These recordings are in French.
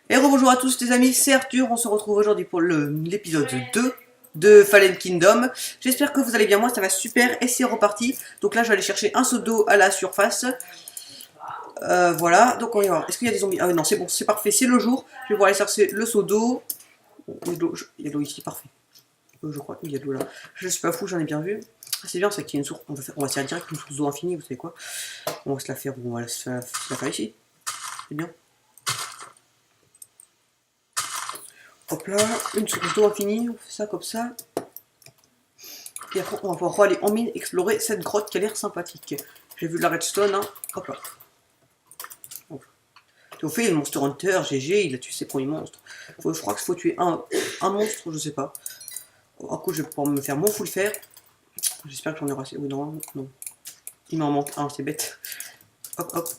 Et rebonjour à tous les amis, c'est Arthur, on se retrouve aujourd'hui pour l'épisode 2 de Fallen Kingdom. J'espère que vous allez bien, moi ça va super et c'est reparti. Donc là je vais aller chercher un seau d'eau à la surface. Voilà, donc on y va. Est-ce qu'il y a des zombies? Ah oui, non, c'est bon, c'est parfait, c'est le jour. Je vais pouvoir aller chercher le seau d'eau. Il y a de l'eau ici, parfait. Je crois qu'il y a de l'eau là. Je suis pas fou, j'en ai bien vu. Ah, c'est bien, c'est qu'il y a une source. On va se faire direct une source d'eau infinie, vous savez quoi? On va se la faire, on va se la faire ici. C'est bien. Hop là, une source d'eau infinie, on fait ça comme ça. Et après, on va pouvoir aller en mine explorer cette grotte qui a l'air sympathique. J'ai vu de la redstone, hein. Hop là. Au fait, le Monster Hunter, GG, il a tué ses premiers monstres. Je crois qu'il faut tuer un monstre, je sais pas. Un coup, je vais pouvoir me faire mon full fer. J'espère que j'en ai assez. Oui, non, non. Il m'en manque un, c'est bête. Hop, hop.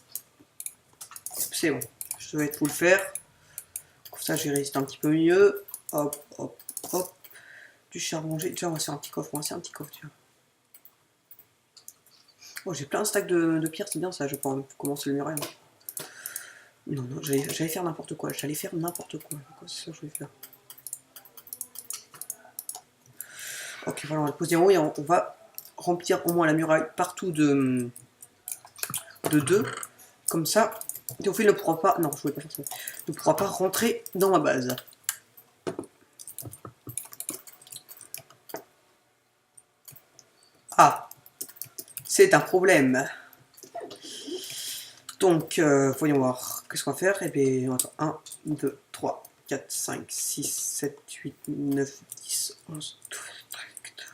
C'est bon. Je dois être full fer. Comme ça, j'ai résisté un petit peu mieux. Hop, hop, hop. Du charbon. Déjà, on va faire un petit coffre. On va faire un petit coffre, tiens. Oh, j'ai plein de stacks de pierres, c'est bien ça. Je vais pouvoir commencer le muraille. Non, non, j'allais faire n'importe quoi. J'allais faire n'importe quoi. C'est ça que je vais faire. Ok, voilà, on va le poser en haut et on va remplir au moins la muraille partout de 2. Comme ça, Théophile ne pourra pas... Non, je voulais pas faire ça. Ne pourra pas rentrer dans ma base. Ah, c'est un problème. Donc, voyons voir. Qu'est-ce qu'on va faire? Eh bien, attends. 1, 2, 3, 4, 5, 6, 7, 8, 9, 10, 11, 12, 13, 14,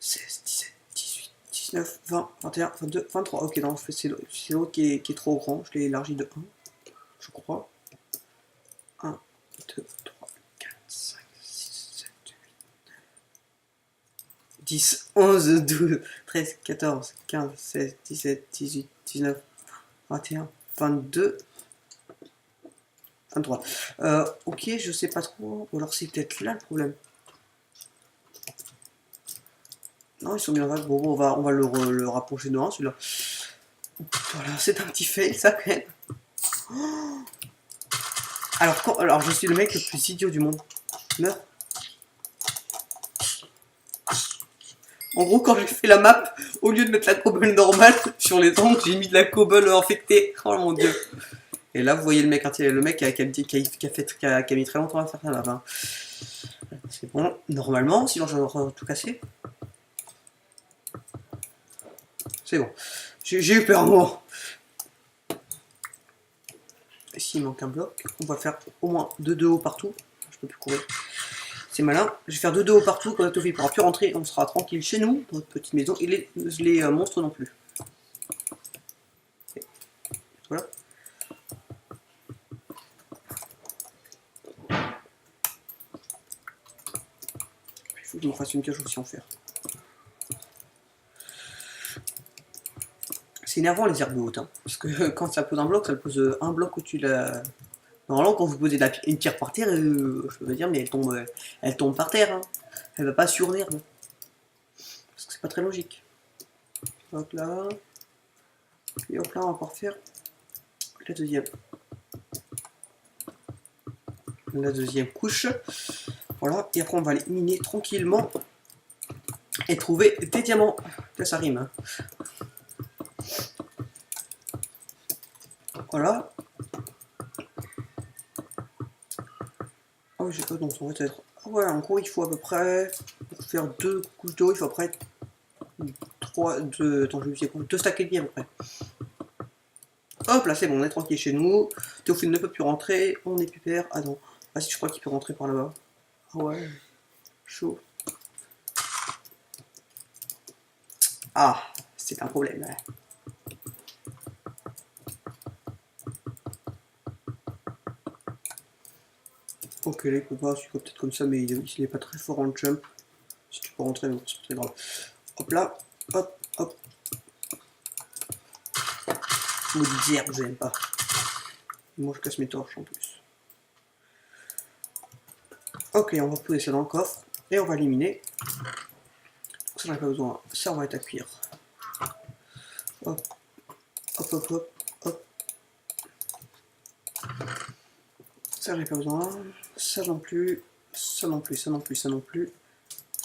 16, 17, 18, 19, 20, 21, 22, 23. Ok, non, c'est l'autre qui est trop grand. Je l'ai élargi de 1, je crois. 1, 2, 3, 4, 5, 6, 7, 8, 10, 11, 12, 13, 14, 15, 16, 17, 18, 19, 21, 22, 23. Ok, je sais pas trop. Ou alors c'est peut-être là le problème. Non, ils sont bien vagues. Bon, on va le rapprocher de 1, celui-là. Voilà, c'est un petit fail, ça, quand même. Alors, je suis le mec le plus idiot du monde. Meurs. En gros, quand j'ai fait la map, au lieu de mettre la cobble normale sur les angles, j'ai mis de la cobble infectée. Oh mon dieu. Et là, vous voyez le mec, qui a mis très longtemps à faire ça là-bas. C'est bon, normalement, sinon j'aurais tout cassé. C'est bon. J'ai eu peur, moi. Et s'il manque un bloc, on va faire au moins 2 de haut partout. Je peux plus courir. C'est malin. Je vais faire 2 de haut partout. Quand Tofi pourra plus rentrer, on sera tranquille chez nous, dans notre petite maison. Et les monstres non plus. Voilà. Il faut que je me fasse une cage aussi en fer. C'est énervant les herbes hautes, hein, parce que quand ça pose un bloc, ça pose un bloc au-dessus de la... Normalement, quand vous posez une pierre par terre, je veux dire, mais elle tombe par terre. Hein. Elle va pas sur l'herbe. Parce que c'est pas très logique. Donc là... Et hop là, on va pouvoir faire la deuxième. La deuxième couche. Voilà, et après on va aller miner tranquillement et trouver des diamants. Là, ça rime. Hein. Voilà. Oh, j'ai pas donc ça va être. Ah ouais, en gros, il faut à peu près. Pour faire 2 couches d'eau, il faut à peu près 2. Attends, je vais utiliser 2 stacks et demi à peu près. Hop là, c'est bon, on est tranquille chez nous. Théophile ne peut plus rentrer, on est pupère. Ah non, ah si, je crois qu'il peut rentrer par là-bas. Ah ouais, chaud. Ah, c'est un problème. Ok, là il peut pas, peut-être comme ça, mais il est pas très fort en jump. Si tu peux rentrer, donc c'est très grave. Hop là, hop, hop. Maudite herbe, je n'aime pas. Moi je casse mes torches en plus. Ok, on va poser ça dans le coffre et on va éliminer. Ça n'a pas besoin, ça on va être à cuire. Hop, hop, hop, hop, hop. Ça, j'ai pas besoin. Ça non plus. Ça non plus, ça non plus, ça non plus.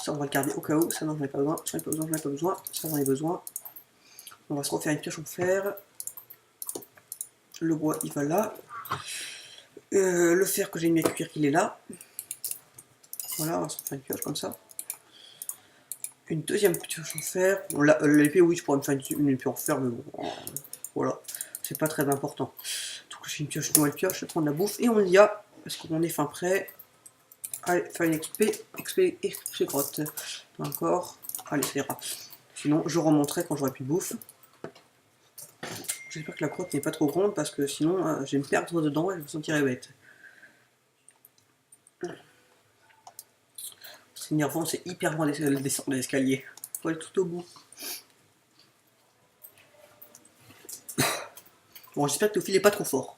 Ça, on va le garder au cas où. Ça, non, j'en ai pas besoin. J'en ai pas besoin, j'en ai pas besoin. Ça, j'en ai besoin. On va se refaire une pioche en fer. Le bois, il va là. Le fer que j'ai mis à cuire, il est là. Voilà, on va se refaire une pioche comme ça. Une deuxième pioche en fer. Bon, l'épée, oui, je pourrais me faire une épée en fer, mais bon, voilà. C'est pas très important. Donc, j'ai une pioche, une nouvelle pioche. Je vais prendre la bouffe et on y a. Parce qu'on est fin prêt. Allez, faire une XP grotte. Encore. Allez, ça ira. Sinon, je remonterai quand j'aurai plus de bouffe. J'espère que la grotte n'est pas trop grande parce que sinon, je vais me perdre dedans et je me sentirai bête. C'est énervant, c'est hyper loin de descendre l'escalier. Faut aller tout au bout. Bon, j'espère que le fil est pas trop fort.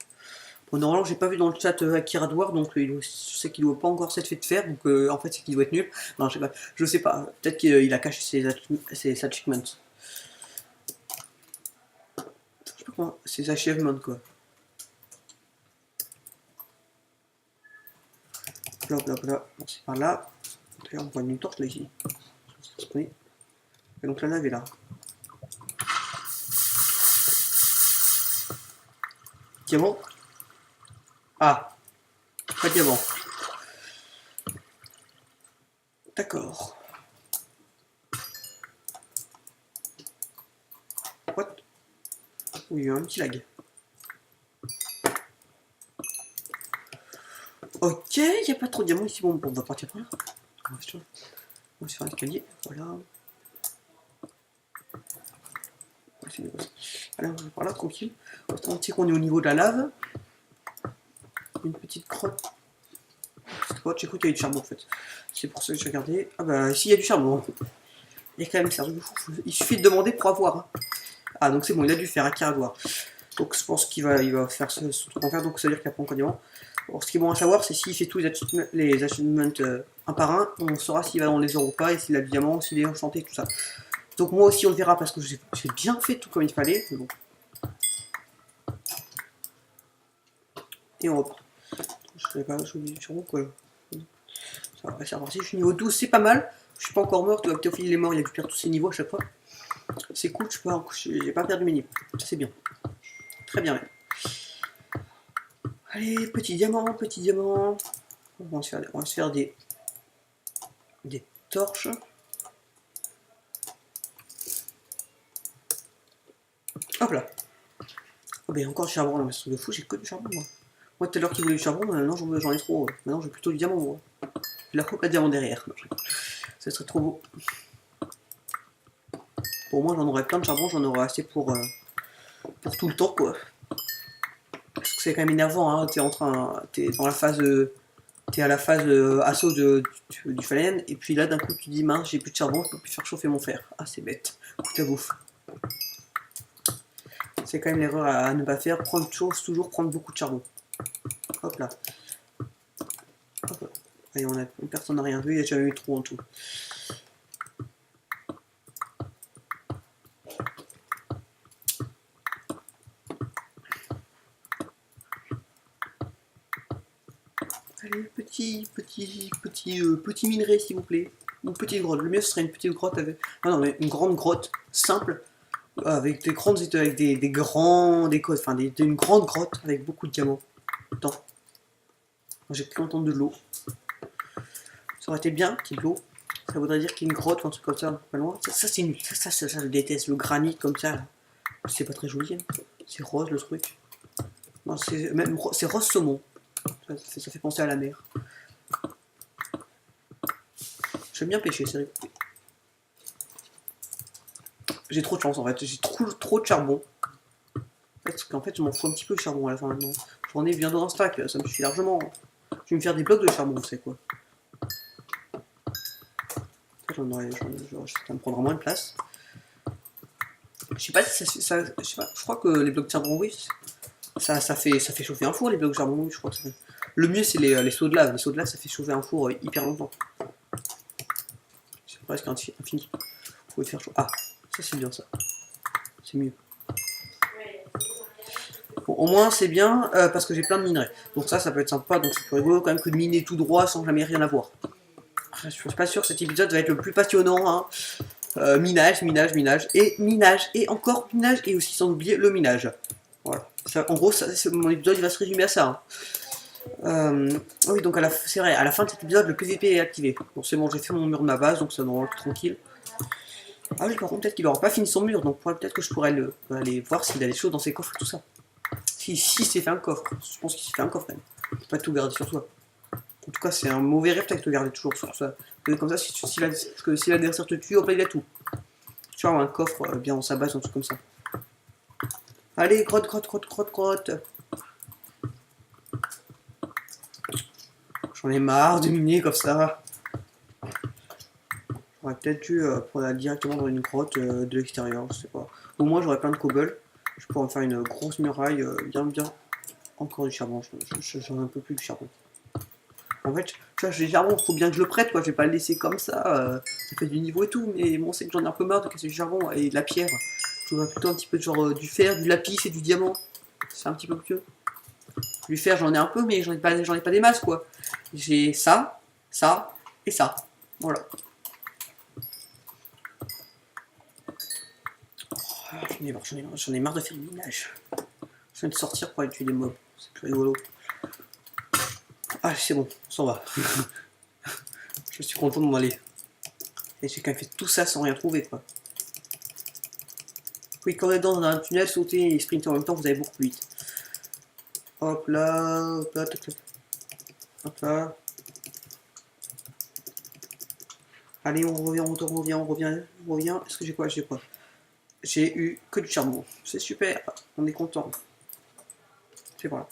Bon, normalement, j'ai pas vu dans le chat Akira Douar, donc je sais qu'il doit pas encore s'être fait de faire, donc en fait, c'est qu'il doit être nul. Non, je sais pas. Peut-être qu'il a caché ses achievements. Je sais pas comment. Ses achievements, quoi. Blablabla. Bon, c'est par là. D'ailleurs, on voit une torche là ici. Et donc la lave est là. Diamant. Ah, pas de diamant. D'accord. What? Oui, il y a un petit lag. Ok, il n'y a pas trop de diamants ici. Bon, on va partir par là. On va se faire un escalier. Voilà. Allez, on va par là, tranquille. On sait qu'on est au niveau de la lave. Une petite grotte. J'ai cru qu'il y avait du charbon en fait. C'est pour ça que j'ai regardé. Ah bah ici il y a du charbon. Il y a quand même Serge. Il suffit de demander pour avoir. Ah donc c'est bon, il a dû faire un carré. Donc je pense qu'il va faire ce truc en faire. Donc ça veut dire qu'il n'y a pas encore diamant. Alors, ce qui est bon à savoir, c'est s'il fait tous les achievements un par un, on saura s'il va dans les heures ou pas, et s'il a du diamant, s'il est enchanté, tout ça. Donc moi aussi on le verra parce que j'ai bien fait tout comme il fallait. Mais bon. Et on repart. Je savais pas, je dis sur quoi. Ça va servir. Si je suis niveau 12, c'est pas mal. Je suis pas encore mort, Théophile il est mort, il a dû perdre tous ses niveaux à chaque fois. C'est cool, j'ai pas perdu mes niveaux. Ça c'est bien. Très bien même. Allez, petit diamant, petit diamant. On va se faire des torches. Hop là. Oh ben encore du charbon, là, mais ce truc de fou, j'ai que du charbon moi. Moi tout à l'heure qui voulait du charbon, maintenant j'en ai trop. Maintenant j'ai plutôt du diamant moi. Je la coupe à diamant derrière. Ça serait trop beau. Pour moi j'en aurais plein de charbon, j'en aurais assez pour tout le temps quoi. Parce que c'est quand même énervant, hein, t'es dans la phase, t'es à la phase assaut du Fallen, et puis là d'un coup tu dis mince j'ai plus de charbon, je peux plus faire chauffer mon fer. Ah c'est bête, coup ta bouffe. C'est quand même l'erreur à ne pas faire, toujours prendre beaucoup de charbon. Hop là. Hop là. Allez, personne n'a rien vu, il n'y a jamais eu trop en tout. Allez, petit minerai s'il vous plaît. Une petite grotte. Le mieux ce serait une petite grotte avec. Ah non, mais une grande grotte simple. Avec des grandes. Avec une grande grotte avec beaucoup de diamants. Attends. J'ai plus entendu de l'eau. Ça aurait été bien qu'il y ait de l'eau. Ça voudrait dire qu'il y a une grotte ou un truc comme ça, pas loin. Ça c'est nul. Ça, je déteste. Le granit comme ça. C'est pas très joli. Hein. C'est rose le truc. Non, c'est rose saumon. Ça fait penser à la mer. J'aime bien pêcher, c'est rigolo. J'ai trop de chance en fait, j'ai trop de charbon. Parce qu'en fait, je m'en fous un petit peu de charbon à la fin maintenant. J'en ai bien dans un stack, ça me suffit largement. Je vais me faire des blocs de charbon, vous savez quoi. Ça me prendra moins de place. Je sais pas si ça je sais pas, je crois que les blocs de charbon, oui, ça fait chauffer un four, les blocs de charbon, oui, je crois que ça fait. Le mieux, c'est les seaux de lave. Les seaux de lave, ça fait chauffer un four hyper longtemps. C'est presque infini. Vous pouvez faire chaud. Ah, ça c'est bien ça. C'est mieux. Bon, au moins c'est bien parce que j'ai plein de minerais. Donc ça peut être sympa, donc c'est plus rigolo quand même que de miner tout droit sans jamais rien avoir. Je suis pas sûr que cet épisode va être le plus passionnant, hein. Minage, minage, minage, et encore minage, et aussi sans oublier le minage. Voilà. Ça, en gros, mon épisode il va se résumer à ça. Hein. Oui, donc c'est vrai, à la fin de cet épisode, le PVP est activé. Bon, c'est bon, j'ai fait mon mur de ma base, donc ça devrait être tranquille. Ah oui, par contre, peut-être qu'il aura pas fini son mur, donc peut-être que je pourrais aller voir s'il a des choses dans ses coffres et tout ça. Si s'est fait un coffre, je pense qu'il s'est fait un coffre quand même. Faut pas tout garder sur soi. En tout cas, c'est un mauvais réflexe de garder toujours sur soi. Comme ça, si l'adversaire te tue, hop là, il a tout. Tu vois, un coffre bien dans sa base, un truc comme ça. Allez, grotte, grotte, grotte, grotte, grotte. J'en ai marre de miner comme ça. J'aurais peut-être dû pour aller directement dans une grotte de l'extérieur, je sais pas. Au moins, j'aurais plein de cobble. Je pourrais me faire une grosse muraille bien. Encore du charbon, j'en ai un peu plus de charbon. En fait, tu vois, j'ai du charbon, faut bien que je le prête, quoi. Je vais pas le laisser comme ça. Ça fait du niveau et tout, mais bon, c'est que j'en ai un peu marre de casser du charbon et de la pierre. Je voudrais plutôt un petit peu de genre du fer, du lapis et du diamant. C'est un petit peu mieux. Du fer, j'en ai un peu, mais j'en ai pas des masses, quoi. J'ai ça, ça et ça. Voilà. J'en ai marre de faire du minage. Je viens de sortir pour aller tuer des mobs. C'est plus rigolo. Ah, c'est bon, on s'en va. Je suis content de m'en aller. Et j'ai quand même fait tout ça sans rien trouver, quoi. Oui, quand on est dans un tunnel, sauter et sprinter en même temps, vous allez beaucoup plus vite. Hop là, hop là, tac, tac. Hop là. Allez, on revient. Est-ce que j'ai quoi? J'ai eu que du charbon. C'est super, on est content. C'est voilà.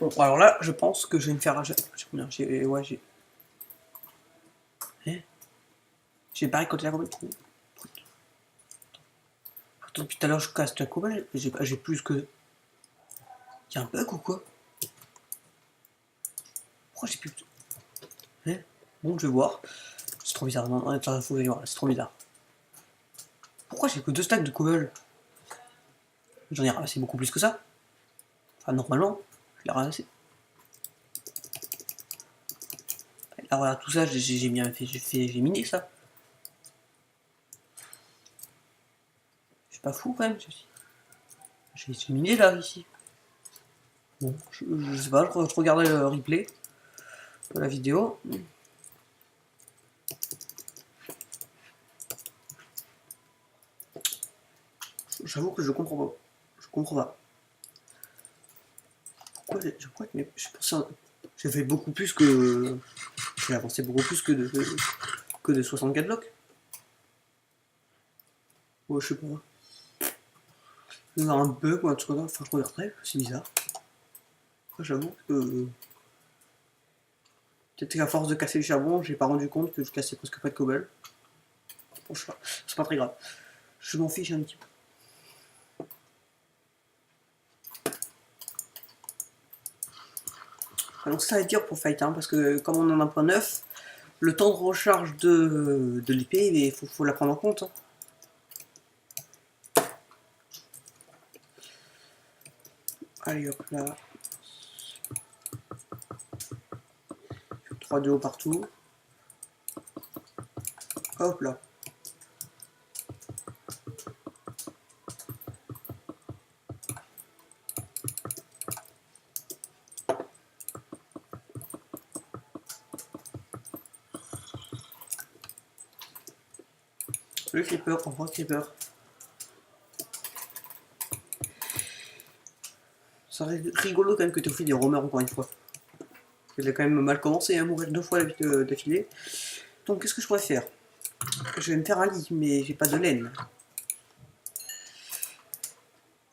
Bon, alors là, je pense que je vais me faire... Ouais, j'ai... Hein? J'ai pas récolté la cobble. Attends, depuis tout à l'heure, je casse la cobble. J'ai plus que... Y'a un bug ou quoi? Pourquoi j'ai plus... Hein? Bon, je vais voir. C'est trop bizarre. Non, attends, faut que j'aille voir. C'est trop bizarre. Pourquoi j'ai que 2 stacks de cobble? J'en ai ramassé beaucoup plus que ça. Enfin, normalement, je l'ai ramassé. Là, voilà, tout ça, j'ai miné ça. Je suis pas fou quand même. J'ai miné là, ici. Bon, je sais pas, je regardais le replay de la vidéo. J'avoue que je comprends pas. Je comprends pas. Pourquoi mais je pensais... J'ai fait beaucoup plus que... J'ai avancé beaucoup plus que de 64 blocs. Ouais, je sais pas. Il y a un bug ou un truc comme ça. Enfin, je regarderai, c'est bizarre. Après, j'avoue que... Peut-être qu'à force de casser le charbon, j'ai pas rendu compte que je cassais presque pas de cobble. Bon, je sais pas. C'est pas très grave. Je m'en fiche un petit peu. Donc ça va être dur pour fight, hein, parce que comme on en a un point 9, le temps de recharge de l'épée, il faut la prendre en compte. Hein. Allez hop là. 3 de haut partout. Hop là. Le creeper, on prend le creeper. Ça rigolo quand même que tu fait des roamers encore une fois. Il a quand même mal commencé à mourir 2 fois d'affilée. Donc qu'est-ce que je pourrais faire? Je vais me faire un lit, mais j'ai pas de laine.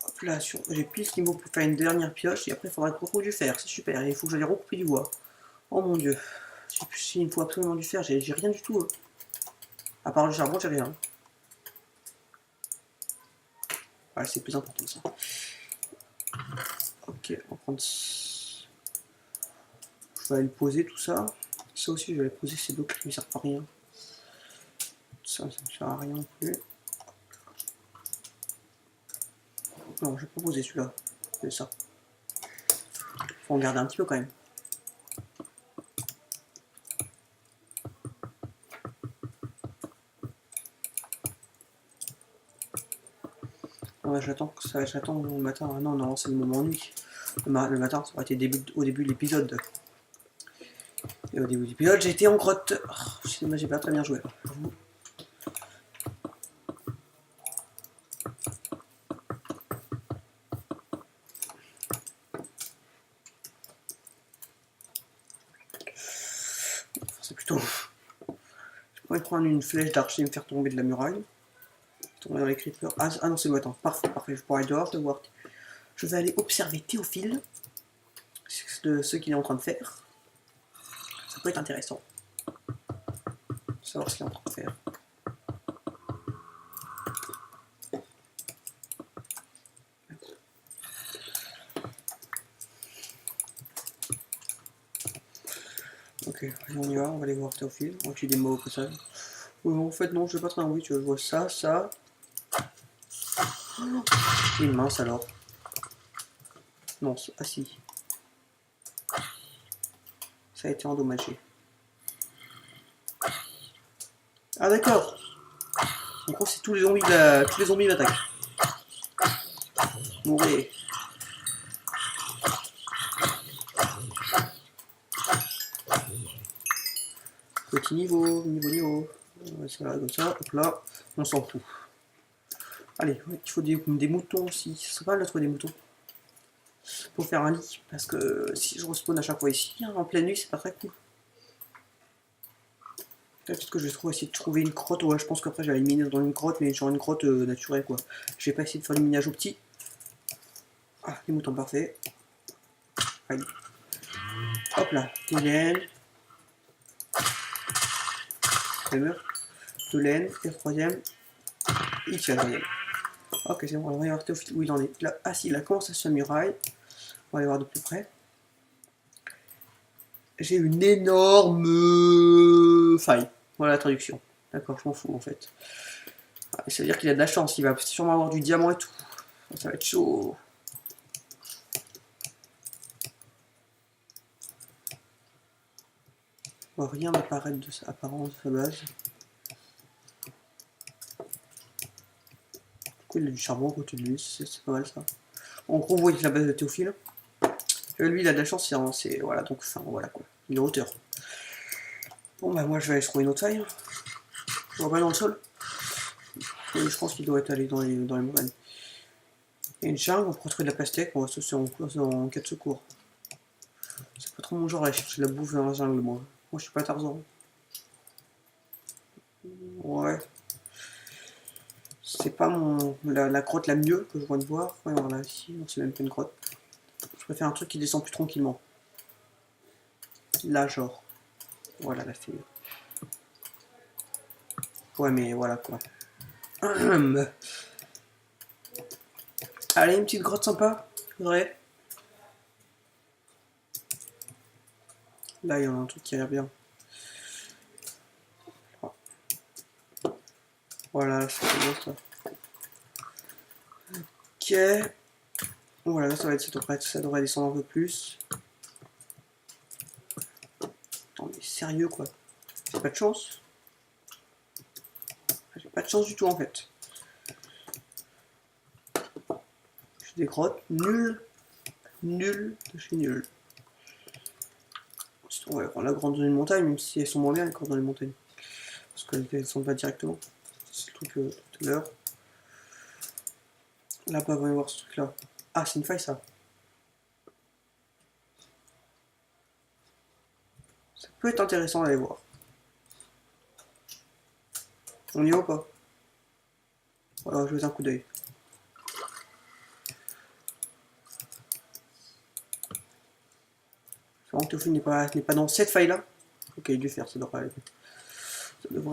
Hop là, j'ai pile ce qu'il faut pour faire une dernière pioche, et après il faudra recouper du fer, c'est super, et il faut que j'aille recouper du bois. Oh mon dieu, il me faut absolument du fer, j'ai rien du tout. Hein. À part le charbon, j'ai rien. Ouais, c'est plus important ça. Ok, on va prendre... Je vais aller le poser tout ça. Ça aussi, je vais aller poser ces blocs qui ne servent à rien. Ça ne sert à rien non plus. Non, je vais pas poser celui-là. C'est ça. Faut en garder un petit peu quand même. Ouais, j'attends que ça, j'attends le matin. Ah non, non, c'est le moment nuit. Le matin, ça aurait été au début de l'épisode. Et au début de l'épisode, j'ai été en grotte. Oh, j'ai pas très bien joué. C'est plutôt. Je pourrais prendre une flèche d'archer et me faire tomber de la muraille. Tomber dans les creepers. Ah non, c'est le matin. Parfait, parfait. Je pourrais aller dehors, voir. Je vais aller observer Théophile. De ce qu'il est en train de faire. Ça peut être intéressant. Savoir ce qu'il est en train de faire. Ok, on y va, on va aller voir Théophile. On va tuer des mots au passage. En fait, non, je n'ai pas très envie, tu vois, je vois ça. Une mince alors. Non, ah si. Ça a été endommagé. Ah d'accord. En gros, c'est tous les zombies m'attaquent. Mourez. Petit niveau. Ça va comme ça, hop là. On s'en fout. Allez, ouais, il faut des moutons aussi. Ce serait pas mal de trouver des moutons. Pour faire un lit. Parce que si je respawn à chaque fois ici, en pleine nuit, c'est pas très cool. Peut-être que je vais essayer de trouver une grotte. Ouais, je pense qu'après j'allais miner dans une grotte, mais genre une grotte naturelle quoi. Je vais pas essayer de faire le minage au petit. Ah, les moutons parfaits. Allez. Hop là, de laine. De laine. Et le troisième. Il tient le troisième. Ok, c'est bon, on va regarder où il en est. Là, ah si, il a commencé sa muraille. On va aller voir de plus près. J'ai une énorme faille. Voilà la traduction. D'accord, je m'en fous en fait. Ah, ça veut dire qu'il a de la chance, il va sûrement avoir du diamant et tout. Ça va être chaud. Oh, rien m'apparaître de sa apparence, de sa base. Du coup, il a du charbon à côté de lui, c'est pas mal ça. En gros, vous voyez la base de Théophile. Lui, il a de la chance, c'est voilà, donc enfin voilà quoi. Il est hauteur. Bon bah moi je vais aller trouver une autre faille. On va pas dans le sol. Et je pense qu'il doit être allé dans les montagnes. Il y a une jungle, on pourrait trouver de la pastèque, on va se en cas de secours. C'est pas trop mon genre à chercher la bouffe dans la jungle moi. Moi je suis pas Tarzan. Ouais. C'est pas la grotte la mieux que je viens de voir. Ouais, voilà, ici, c'est même pas une grotte. Je préfère un truc qui descend plus tranquillement. Là, genre. Voilà, la fille. Ouais, mais voilà quoi. Allez, une petite grotte sympa. Ouais. Là, il y a un truc qui a l'air bien. Voilà, c'est bien ça. Ok. Voilà, là, ça va être ça devrait descendre un peu plus. Non, mais sérieux quoi. J'ai pas de chance. J'ai pas de chance du tout en fait. J'ai des grottes nulles. Nul de chez nul. On va prendre la grande dans une montagne, même si elles sont moins bien les grandes dans les montagnes. Parce qu'elles sont pas directement. C'est le truc tout à l'heure. Là-bas, on va voir ce truc là. Ah, c'est une faille ça. Ça peut être intéressant d'aller voir. On y va ou pas? Voilà, je vais un coup d'œil. C'est vraiment que Théophile n'est pas dans cette faille là. Ok, il a dû faire, ça devrait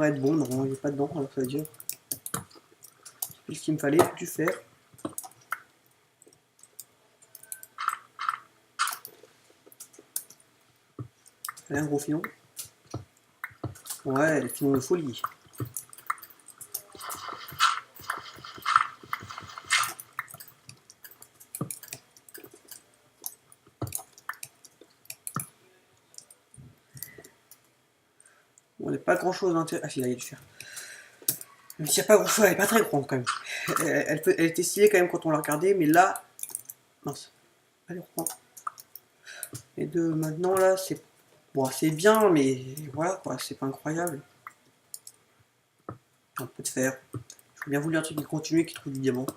être bon. Non, il n'est pas dedans, alors ça veut dire. C'est ce qu'il me fallait, dû faire. Elle a un gros filon. Ouais, les filons de folie. On n'a pas grand chose d'intéressant. Ah si, là il y a du fer. Même s'il n'y a pas grand chose, elle est pas très grande quand même. Elle était stylée quand même quand on l'a regardée, mais là. Mince. Allez, on reprend. Et de maintenant là, c'est. Bon, c'est bien, mais voilà quoi, c'est pas incroyable. Un peu de fer. J'aurais bien voulu un truc qui continue et qui trouve du diamant.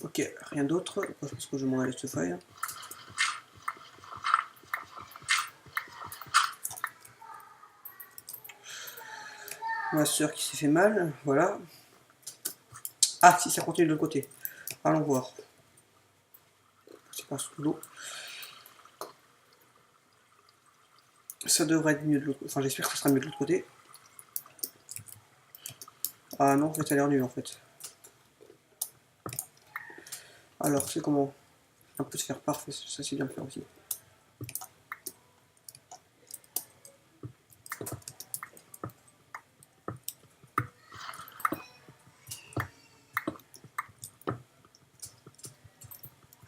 Ok, rien d'autre. Je pense que je m'en allais cette feuille. Ma soeur qui s'est fait mal, voilà. Ah, si ça continue de l'autre côté. Allons voir. C'est pas sous l'eau. Ça devrait être mieux de l'autre côté. Enfin, j'espère que ça sera mieux de l'autre côté. Ah non, en fait, ça a l'air nul en fait. Alors, c'est comment? Un peu de fer, parfait. Ça, c'est bien de faire aussi.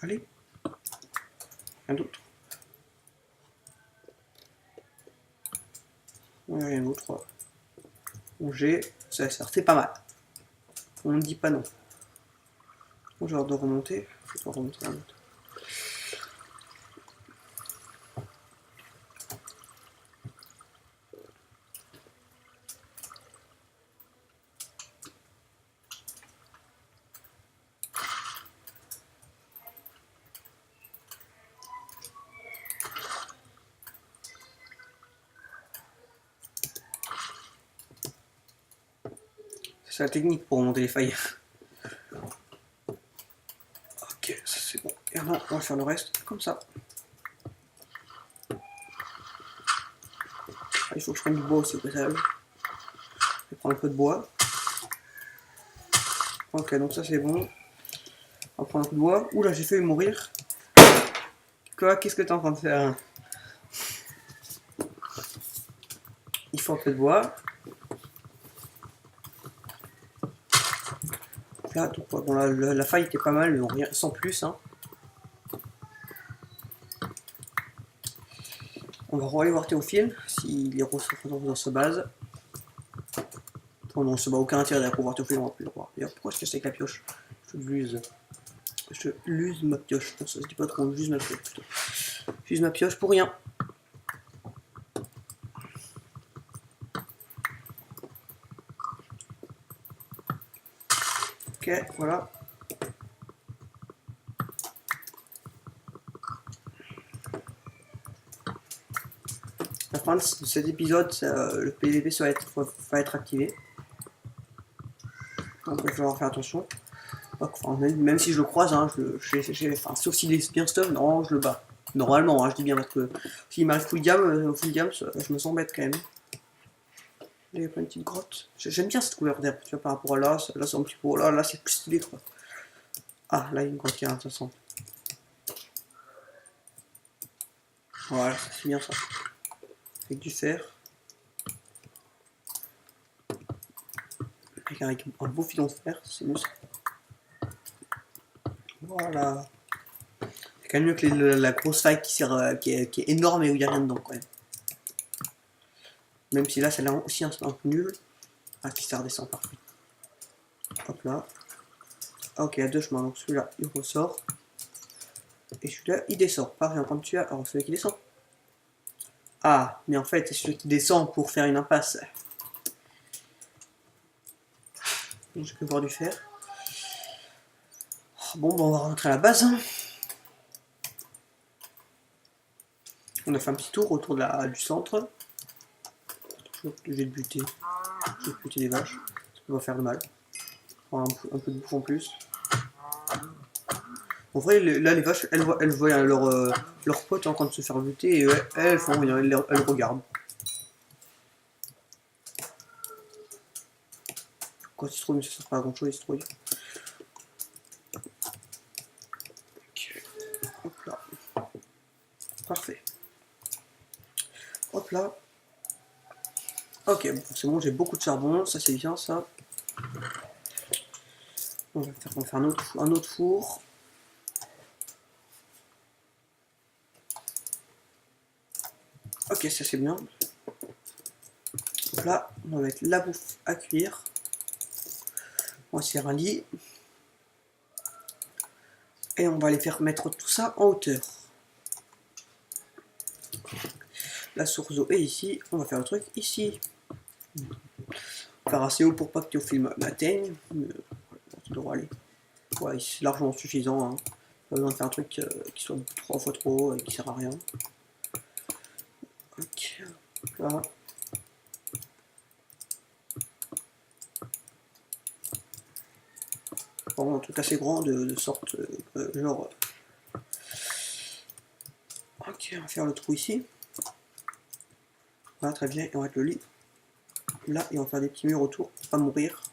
Allez. Rien d'autre. Rien d'autre. Bon, j'ai. Ça sert, c'est pas mal. On ne dit pas non. Bon, j'ai hâte de remonter. Je vais remonter un autre. C'est la technique pour remonter les failles. Ok, ça c'est bon. Et maintenant, on va faire le reste comme ça. Il faut que je prenne du bois aussi au passage. Je vais prendre un peu de bois. Ok, donc ça c'est bon. On va prendre un peu de bois. Oula, j'ai failli mourir. Quoi? Qu'est-ce que tu es en train de faire? Il faut un peu de bois. Là, donc, bon, la faille était pas mal, mais rien, sans plus. Hein. On va aller voir Théophile, s'il est dans sa base. Oh non, ça n'a aucun intérêt pour voir Théophile, on va plus le voir. D'ailleurs, pourquoi je casse avec la pioche? Je l'use. Je l'use ma pioche. Non, ça se dit pas trop, j'use ma pioche plutôt. J'use ma pioche pour rien. Ok, voilà. À la fin de cet épisode, le PVP va être activé. Donc il va falloir faire attention. Enfin, même si je le croise, hein, enfin, sauf s'il est bien stuff, non, je le bats. Normalement, hein, je dis bien parce que s'il m'arrive full gamme, je me sens bête quand même. Là, il y a plein de petites grottes. J'aime bien cette couleur d'herbe, tu vois, par rapport à là, c'est un petit peu. Là, c'est plus stylé quoi. Ah, là, il y a une grotte qui est intéressante. Voilà, c'est bien ça. Avec du fer. Avec un beau filon de fer, c'est mieux ça. Voilà. C'est quand même mieux que la grosse faille qui est énorme et où il n'y a rien dedans quand même. Même si là, celle-là aussi un peu nul. Ah, qui ça redescend, parfait. Hop là. Ah, ok, il y a deux chemins. Donc celui-là, il ressort. Et celui-là, il descend. Pareil, en tu as. Alors, celui qui descend. Ah, mais en fait, c'est celui qui descend pour faire une impasse. Je peux voir du fer. Bon, on va rentrer à la base. Hein. On a fait un petit tour autour du centre. Je vais buter. Je vais buter des vaches. Ça va faire de mal. Un peu de bouffe en plus. En vrai, là, les vaches, elles voient leur pote en train de se faire buter et elles font rien, elles regardent. Quoi, citrouille, mais ça sert pas à grand chose, les citrouilles. Hop là. Parfait. Hop là. Ok, bon, c'est bon, j'ai beaucoup de charbon, ça c'est bien ça. On va faire un autre four. Ok, ça c'est bien. Là, on va mettre la bouffe à cuire. On va se faire un lit. Et on va les faire mettre tout ça en hauteur. La source d'eau est ici. On va faire le truc ici. Faire assez haut pour pas que Théophile m'atteigne. Ça devrait aller. Ouais, c'est largement suffisant. Hein. Pas besoin de faire un truc qui soit 3 fois trop haut et qui sert à rien. Ok. Là. Bon, un truc assez grand de sorte genre. Ok, on va faire le trou ici. Voilà, très bien. Et on va mettre le lit là et on va faire des petits murs autour pour pas mourir.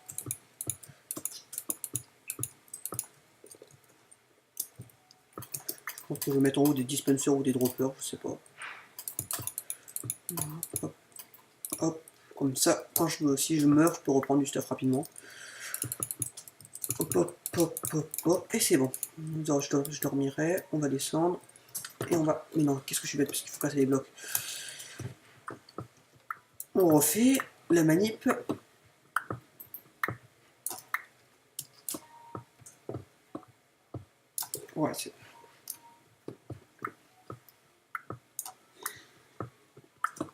Je pense que je vais mettre en haut des dispensers ou des droppers, je sais pas. Hop, hop, comme ça, quand si je meurs, je peux reprendre du stuff rapidement. Hop, hop, hop, hop, hop, et c'est bon. Je dormirai, on va descendre, et on va... Mais non, qu'est-ce que je suis bête, parce qu'il faut casser les blocs. On refait la manip. Ouais, c'est...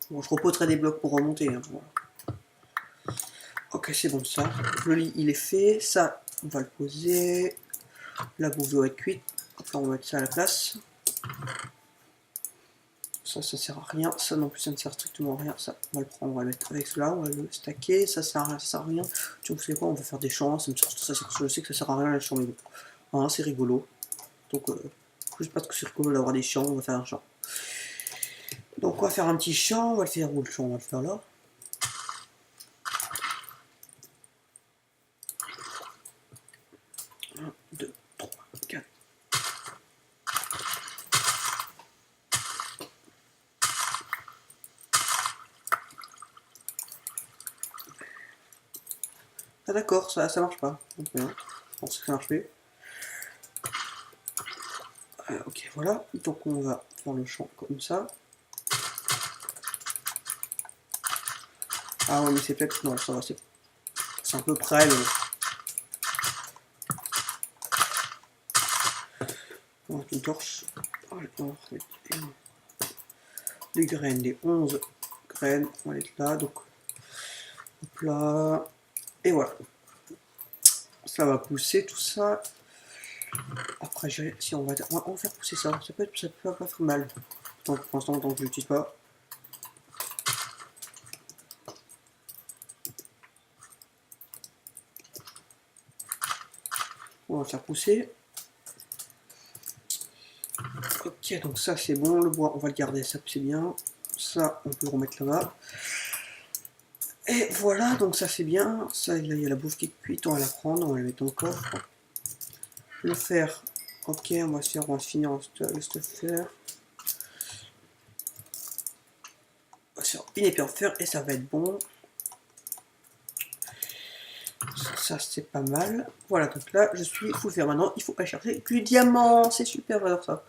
Bon, je reposerai des blocs pour remonter. Hein, voilà. Ok, c'est bon ça. Le lit, il est fait. Ça, on va le poser. La bouffe doit être cuite. Enfin, on va mettre ça à la place. Ça sert à rien. Ça non plus, ça ne sert strictement à rien. Ça, on va le prendre, on va le mettre avec cela. On va le stacker. Ça sert à rien, ça sert à rien. Tu sais quoi, on va faire des champs. Ça, je sais que ça sert à rien les champs, mais bon. Hein, c'est rigolo. Donc, juste parce que c'est rigolo d'avoir des champs, on va faire un champ. Donc, on va faire un petit champ. On va le faire où le champ? On va le faire là. 1, 2, 3, 4. Ah d'accord, ça marche pas. Donc, je pense que ça marche plus. Ok, voilà. Donc on va faire le champ comme ça. Ah ouais, mais c'est peut-être... Non, ça va, c'est à peu près le... On va mettre une torche. On va mettre des graines, des 11 graines. On va les mettre là, donc... Hop là. Et voilà. Ça va pousser tout ça. Après, si on va faire pousser ça. Ça peut pas faire mal. Donc, pour l'instant, tant que je l'utilise pas. On va faire pousser. Ok, donc ça c'est bon. Le bois, on va le garder. Ça c'est bien. Ça, on peut le remettre là-bas. Et voilà, donc ça c'est bien. Ça, là, il y a la bouffe qui est cuite. On va la prendre. On va la mettre dans le coffre. Le fer. Ok, on va se finir le stuff fer. On va se faire une épée en fer et ça va être bon. Ça c'est pas mal. Voilà, donc là je suis full fer maintenant. Il faut pas chercher du diamant. C'est super, j'adore ça.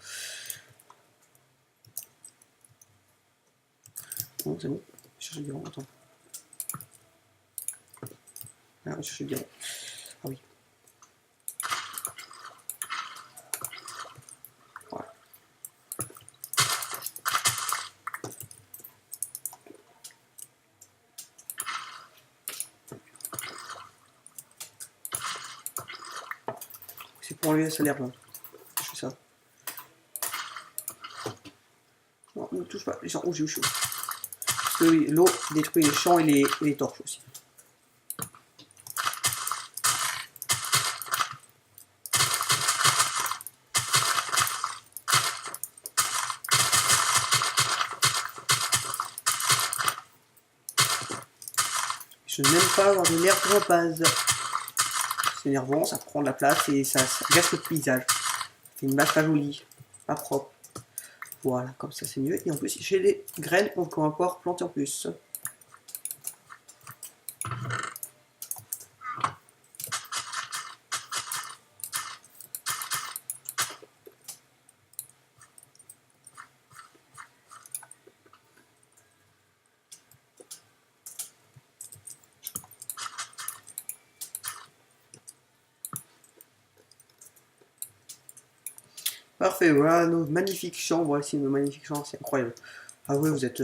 Bon, c'est bon. Chercher du diamant, attends. Ah, chercher du diamant. Ah oui. Voilà. C'est pour enlever ça l'herbe. Je fais ça. Non, ne touche pas. Les champs. Oh, j'ai eu chaud. Parce que oui, l'eau détruit les champs et les torches aussi. Je n'aime pas avoir de l'herbe en base. C'est énervant, ça prend de la place et ça gâche le paysage. C'est une base pas jolie, pas propre. Voilà, comme ça c'est mieux. Et en plus, j'ai des graines qu'on va pouvoir planter en plus. Parfait, voilà nos magnifiques champs. Voici nos magnifiques champs, c'est incroyable. Ah ouais, vous êtes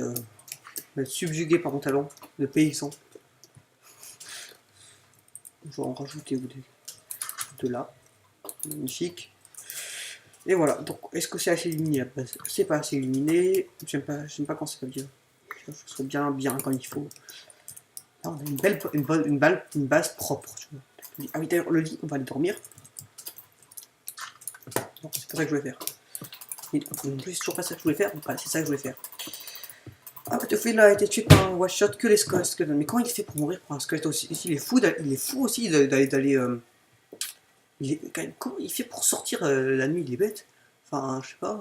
subjugué par mon talent de paysan. Je vais en rajouter de là. Magnifique. Et voilà, donc est-ce que c'est assez illuminé la base? C'est pas assez illuminé. J'aime pas quand c'est pas bien. Je serais bien comme il faut. Là, on a une base propre. Tu vois. Ah oui, d'ailleurs, le lit, on va aller dormir. Non, c'est pas ça que je voulais faire. Et, en plus, c'est toujours pas ça que je voulais faire. Voilà, c'est ça que je voulais faire. Ah, Battlefield a été tué par un one-shot que les squelettes. Mais comment il fait pour mourir pour un squelette aussi? Il est fou, aussi d'aller. Comment il fait pour sortir la nuit? Il est bête. Enfin, je sais pas.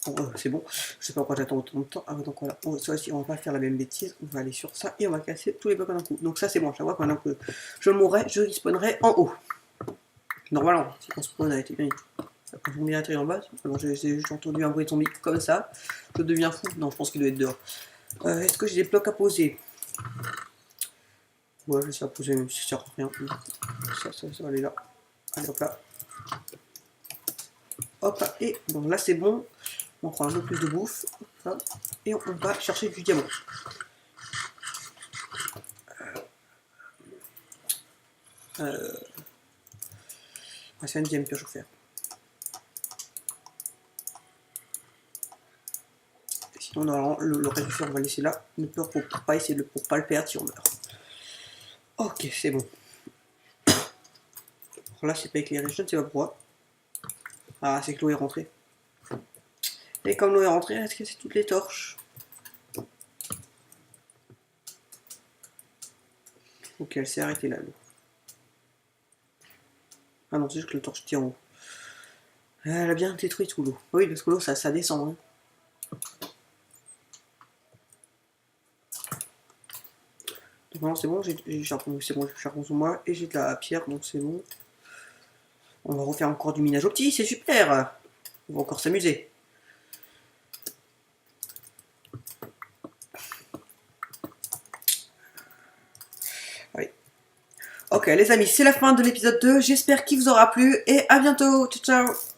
Bon, c'est bon. Je sais pas pourquoi j'attends autant de temps. Ah, donc voilà. On va pas faire la même bêtise. On va aller sur ça et on va casser tous les blocs d'un coup. Donc ça, c'est bon. Je vois que maintenant que je mourrai, je respawnerai en haut. Normalement, si mon spawn a été bien. Quand je m'y en bas, alors j'ai entendu un bruit de zombie comme ça. Je deviens fou. Non, je pense qu'il doit être dehors. Est-ce que j'ai des blocs à poser? Ouais, je vais essayer de poser même si ça sert à rien. Ça va aller là. Allez, hop là. Hop là. Et bon, là c'est bon. On prend un peu plus de bouffe. Hop, et on va chercher du diamant. C'est un diamant que je vais faire. Sinon, normalement, le reste du fer, on va le laisser là. Une peur pour pas essayer pour pas le perdre si on meurt. Ok, c'est bon. Alors là, c'est pas éclairé, je ne sais pas pourquoi. Ah, c'est que l'eau est rentrée. Et comme l'eau est rentrée, est-ce que c'est toutes les torches? Ok, elle s'est arrêtée là, l'eau. Ah non, c'est juste que la torche tire en haut. Elle a bien détruit tout l'eau. Oui, parce que l'eau, ça descend. Hein. Donc maintenant, c'est bon, j'ai charbon sur moi et j'ai de la pierre, donc c'est bon. On va refaire encore du minage au petit, c'est super. On va encore s'amuser. Allez. Ok les amis, c'est la fin de l'épisode 2. J'espère qu'il vous aura plu et à bientôt. Ciao ciao.